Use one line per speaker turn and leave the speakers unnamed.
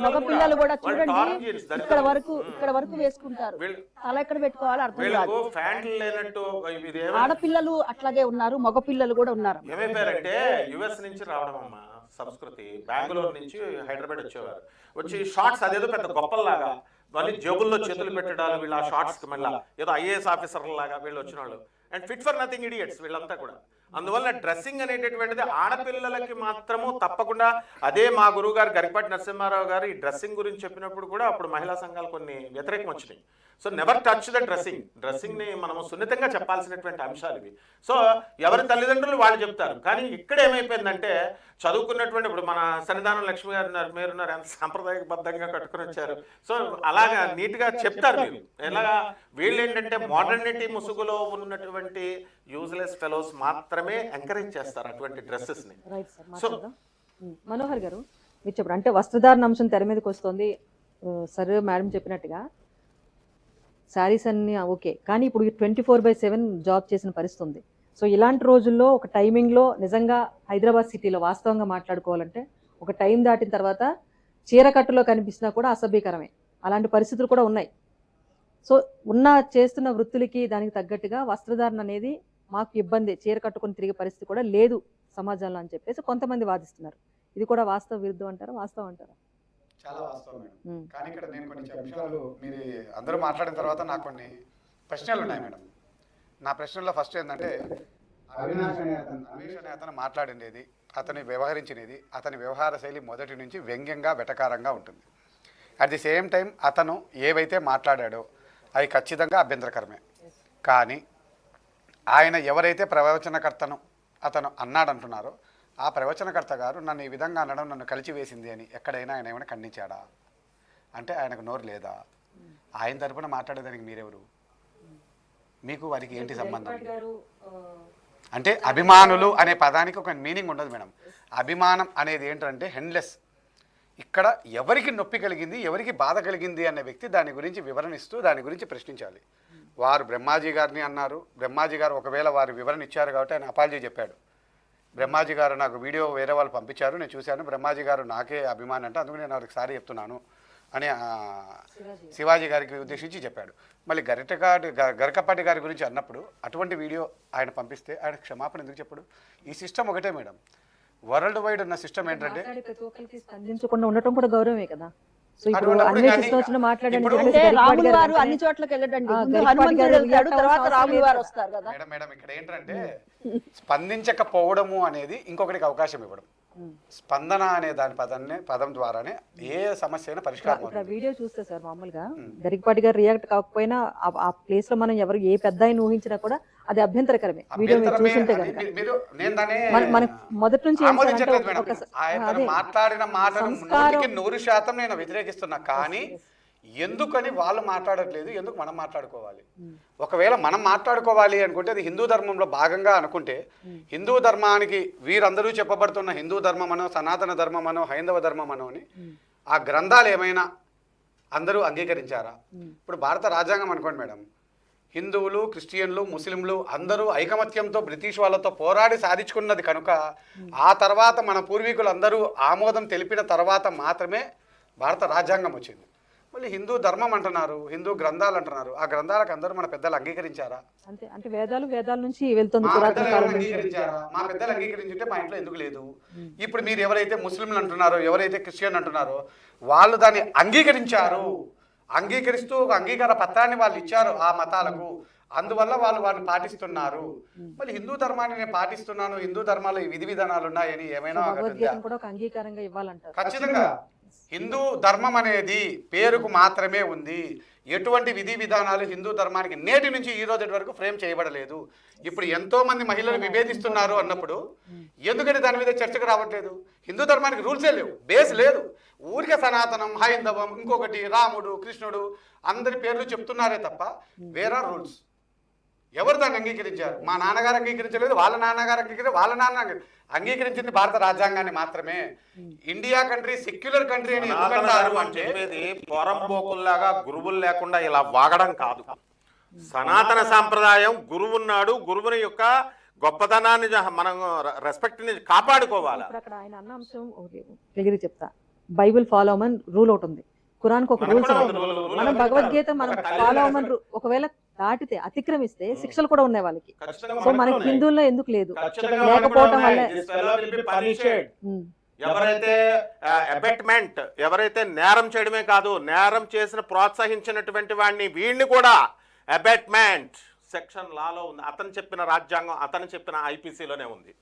మగ పిల్లలు కూడా చూడండి ఇక్కడ వరకు వేసుకుంటారు. అలా ఎక్కడ పెట్టుకోవాలో అర్థం కాదు. ఆడపిల్లలు అట్లాగే ఉన్నారు, మగ పిల్లలు కూడా ఉన్నారు.
ఏమైపోయారంటే యుఎస్ నుంచి రావడం అమ్మా సంస్కృతి, బెంగళూరు నుంచి హైదరాబాద్ వచ్చేవారు, వచ్చి షార్ట్స్ అదేదో పెద్ద గొప్పలాగా మళ్ళీ జేబుల్లో చేతులు పెట్టడాలు, వీళ్ళు ఆ షార్ట్స్ మళ్ళీ ఏదో ఐఏఎస్ ఆఫీసర్ లాగా వీళ్ళు వచ్చిన వాళ్ళు, and fit for nothing idiots వీళ్ళంతా కూడా. అందువల్ల డ్రెస్సింగ్ అనేటటువంటిది ఆడపిల్లలకి మాత్రము తప్పకుండా. అదే మా గురువు గారు గరికపాటి నరసింహారావు గారు ఈ డ్రెస్సింగ్ గురించి చెప్పినప్పుడు కూడా అప్పుడు మహిళా సంఘాలు కొన్ని వ్యతిరేకం వచ్చినాయి. సో నెవర్ టచ్ ద డ్రెస్సింగ్ని మనము సున్నితంగా చెప్పాల్సినటువంటి అంశాలు ఇవి. సో ఎవరి తల్లిదండ్రులు వాళ్ళు చెప్తారు. కానీ ఇక్కడ ఏమైపోయిందంటే చదువుకున్నటువంటి ఇప్పుడు మన సన్నిధానం లక్ష్మి గారు ఉన్నారు, మీరున్నారు, ఎంత సాంప్రదాయబద్ధంగా కట్టుకుని వచ్చారు. సో అలాగా నీట్గా చెప్తారు మీరు. ఎలాగా వీళ్ళు ఏంటంటే మోడర్నిటీ ముసుగులో ఉన్నటువంటి యూజ్లెస్ ఫెలోస్ మాత్రమే ఎంకరేజ్ చేస్తారు అటువంటి డ్రెస్సెస్ని.
సో మనోహర్ గారు మీరు చెప్పండి, అంటే వస్త్రధారణ అంశం తెర మీదకి వస్తుంది. సరే మేడం చెప్పినట్టుగా శారీస్ అన్ని ఓకే, కానీ ఇప్పుడు 24/7 జాబ్ చేసిన పరిస్థితి ఉంది. సో ఇలాంటి రోజుల్లో ఒక టైమింగ్లో నిజంగా హైదరాబాద్ సిటీలో వాస్తవంగా మాట్లాడుకోవాలంటే ఒక టైం దాటిన తర్వాత చీరకట్టులో కనిపించినా కూడా అసభ్యకరమే. అలాంటి పరిస్థితులు కూడా ఉన్నాయి. సో చేస్తున్న వృత్తులకి దానికి తగ్గట్టుగా వస్త్రధారణ అనేది మాకు ఇబ్బంది, చీర కట్టుకొని తిరిగే పరిస్థితి కూడా లేదు సమాజంలో అని చెప్పేసి కొంతమంది వాదిస్తున్నారు. ఇది కూడా వాస్తవ విరుద్ధం అంటారా, వాస్తవం అంటారా?
చాలా వాస్తవం మేడం. కానీ ఇక్కడ నేను కొన్ని అంశాలు మీరు అందరూ మాట్లాడిన తర్వాత నాకు కొన్ని ప్రశ్నలు ఉన్నాయి మేడం. నా ప్రశ్నల్లో ఫస్ట్ ఏంటంటే అవినాష్ అనే అతను మాట్లాడినది, అతను వ్యవహరించినది, అతని వ్యవహార శైలి మొదటి నుంచి వ్యంగ్యంగా వెటకారంగా ఉంటుంది. అట్ ది సేమ్ టైం అతను ఏవైతే మాట్లాడాడో అవి ఖచ్చితంగా అభ్యంతరకరమే. కానీ ఆయన ఎవరైతే ప్రవచనకర్తను అతను అన్నాడంటున్నారో ఆ ప్రవచనకర్త గారు నన్ను ఈ విధంగా అనడం నన్ను కలిచివేసింది అని ఎక్కడైనా ఆయన ఏమైనా ఖండించాడా? అంటే ఆయనకు నోరు లేదా? ఆయన తరపున మాట్లాడేదానికి మీరెవరు? మీకు వారికి ఏంటి సంబంధం? అంటే అభిమానులు అనే పదానికి ఒక మీనింగ్ ఉండదు మేడం. అభిమానం అనేది ఏంటంటే హెండ్లెస్. ఇక్కడ ఎవరికి నొప్పి కలిగింది, ఎవరికి బాధ కలిగింది అనే వ్యక్తి దాని గురించి వివరణిస్తూ దాని గురించి ప్రశ్నించాలి. వారు బ్రహ్మాజీ గారిని అన్నారు. బ్రహ్మాజీ గారు ఒకవేళ వారు వివరణ ఇచ్చారు కాబట్టి ఆయన అపాలజీ చెప్పాడు. బ్రహ్మాజీ గారు నాకు వీడియో వేరే వాళ్ళు పంపించారు, నేను చూశాను, బ్రహ్మాజీ గారు నాకే అభిమాని అంటే అందుకు నేను వారికి సారీ చెప్తున్నాను అని శివాజీ గారికి ఉద్దేశించి చెప్పాడు. మళ్ళీ గరికపాటి గారి గురించి అన్నప్పుడు అటువంటి వీడియో ఆయన పంపిస్తే ఆయన క్షమాపణ ఎందుకు చెప్పాడు? ఈ సిస్టమ్ ఒకటే మేడం, వరల్డ్ వైడ్ ఉన్న సిస్టమ్ ఏంటంటే
స్పందించకుండా ఉండటం కూడా గౌరవమే కదా. సో ఇప్పుడు
రాములు వారు అన్ని చోట్లకి వెళ్ళడండి, తర్వాత రాములు వారు వస్తారు కదా
మేడం. ఇక్కడ ఏంటంటే స్పందించకపోవడము అనేది ఇంకొకరికి అవకాశం ఇవ్వడం. స్పందన అనే దాని పదం ద్వారానే ఏ సమస్య అయినా పరిష్కారం.
వీడియో చూస్తే సార్ మామూలుగా గరికపాటి గారు రియాక్ట్ కాకపోయినా ఆ ప్లేస్ లో మనం ఎవరు ఏ పెద్ద ఆయన ఊహించినా కూడా అది అభ్యంతరకరమే. వీడియో మీరు చూస్తుంటే మనకి మొదటి నుంచి
మాట్లాడిన మాటలు 100% నేను వ్యతిరేకిస్తున్నా. కానీ ఎందుకని వాళ్ళు మాట్లాడట్లేదు, ఎందుకు మనం మాట్లాడుకోవాలి? ఒకవేళ మనం మాట్లాడుకోవాలి అనుకుంటే అది హిందూ ధర్మంలో భాగంగా అనుకుంటే, హిందూ ధర్మానికి వీరందరూ చెప్పబడుతున్న హిందూ ధర్మమనో, సనాతన ధర్మమనో, హైందవ ధర్మమనో అని ఆ గ్రంథాలు ఏమైనా అందరూ అంగీకరించారా? ఇప్పుడు భారత రాజ్యాంగం అనుకోండి మేడం, హిందువులు, క్రిస్టియన్లు, ముస్లింలు అందరూ ఐకమత్యంతో బ్రిటిష్ వాళ్ళతో పోరాడి సాధించుకున్నది కనుక ఆ తర్వాత మన పూర్వీకులు అందరూ ఆమోదం తెలిపిన తర్వాత మాత్రమే భారత రాజ్యాంగం వచ్చింది. మళ్ళీ హిందూ ధర్మం అంటున్నారు, హిందూ గ్రంథాలు అంటున్నారు. ఆ గ్రంథాలకు అందరూ మన పెద్దలు అంగీకరించారా?
అంటే వేదాల నుంచి వెళ్తుంది.
మా పెద్దలు అంగీకరించుంటే మా ఇంట్లో ఎందుకు లేదు? ఇప్పుడు మీరు ఎవరైతే ముస్లింలు అంటున్నారో, ఎవరైతే క్రిస్టియన్ అంటున్నారో వాళ్ళు దాన్ని అంగీకరించారు. అంగీకరిస్తూ ఒక అంగీకార పత్రాన్ని వాళ్ళు ఇచ్చారు ఆ మతాలకు. అందువల్ల వాళ్ళు వాటిని పాటిస్తున్నారు. మళ్ళీ హిందూ ధర్మాన్ని నేను పాటిస్తున్నాను, హిందూ ధర్మాలు విధి విధానాలు ఉన్నాయని ఏమైనా ఖచ్చితంగా హిందూ ధర్మం అనేది పేరుకు మాత్రమే ఉంది. ఎటువంటి విధి విధానాలు హిందూ ధర్మానికి నేటి నుంచి ఈ రోజు వరకు ఫ్రేమ్ చేయబడలేదు. ఇప్పుడు ఎంతో మంది మహిళలు విభేదిస్తున్నారు అన్నప్పుడు ఎందుకని దాని మీద చర్చకు రావట్లేదు? హిందూ ధర్మానికి రూల్సే లేవు, బేస్ లేదు. ఊరికే సనాతనం, హైందవం, ఇంకొకటి రాముడు, కృష్ణుడు అందరి పేర్లు చెప్తున్నారే తప్ప వేరే రూల్స్ ఎవరు దాన్ని అంగీకరించారు? మా నాన్నగారు అంగీకరించలేదు, వాళ్ళ నాన్నగారు అంగీకరించారు, వాళ్ళ నాన్న అంగీకరించింది భారత రాజ్యాంగాన్ని మాత్రమే. ఇండియా కంట్రీ సెక్యులర్ కంట్రీ అని
చెప్పేది పొరంబోకుల్లాగా గురువులు లేకుండా ఇలా వాగడం కాదు. సనాతన సాంప్రదాయం గురువున్నాడు, గురువుని యొక్క గొప్పతనాన్ని మనం రెస్పెక్ట్ ని కాపాడుకోవాలి.
అక్కడ ఆయన అన్న అంశం చెప్తా, బైబిల్ ఫాలో అవ్వమని రూల్ ఒకటి ఉంది, ఖురాన్కి ఒక
మనకు
రూల్స్
కూడా
ఉన్నాయి.
ఉంది rule.
మనం
Rule
భగవద్గీత మనం
ఒక తల్లి
ఫాలో
రాశారు.
అవ్వమని ఒకవేళ దాటితే అతిక్రమిస్తే శిక్షలు కూడా ఉన్నాయి వాళ్ళకి.
ఖచ్చితంగా
సో
మనకు
మనకి
ఉన్నాయి.
హిందువుల్లో ఎందుకు లేదు?
ఖచ్చితంగా మనకు
లేకపోవటం
ఉన్నాయి.
వల్లే.
This fellow will be punished.
ఉమ్,
ఎవరైతే అబెట్మెంట్, ఎవరైతే నేరం చేయడమే కాదు, నేరం చేసిన ప్రోత్సహించినటువంటి వాడిని, వీడిని కూడా అబెట్మెంట్ సెక్షన్ లాలో ఉంది. అతను చెప్పిన రాజ్యాంగం, అతను చెప్పిన ఐపీసీలోనే ఉంది.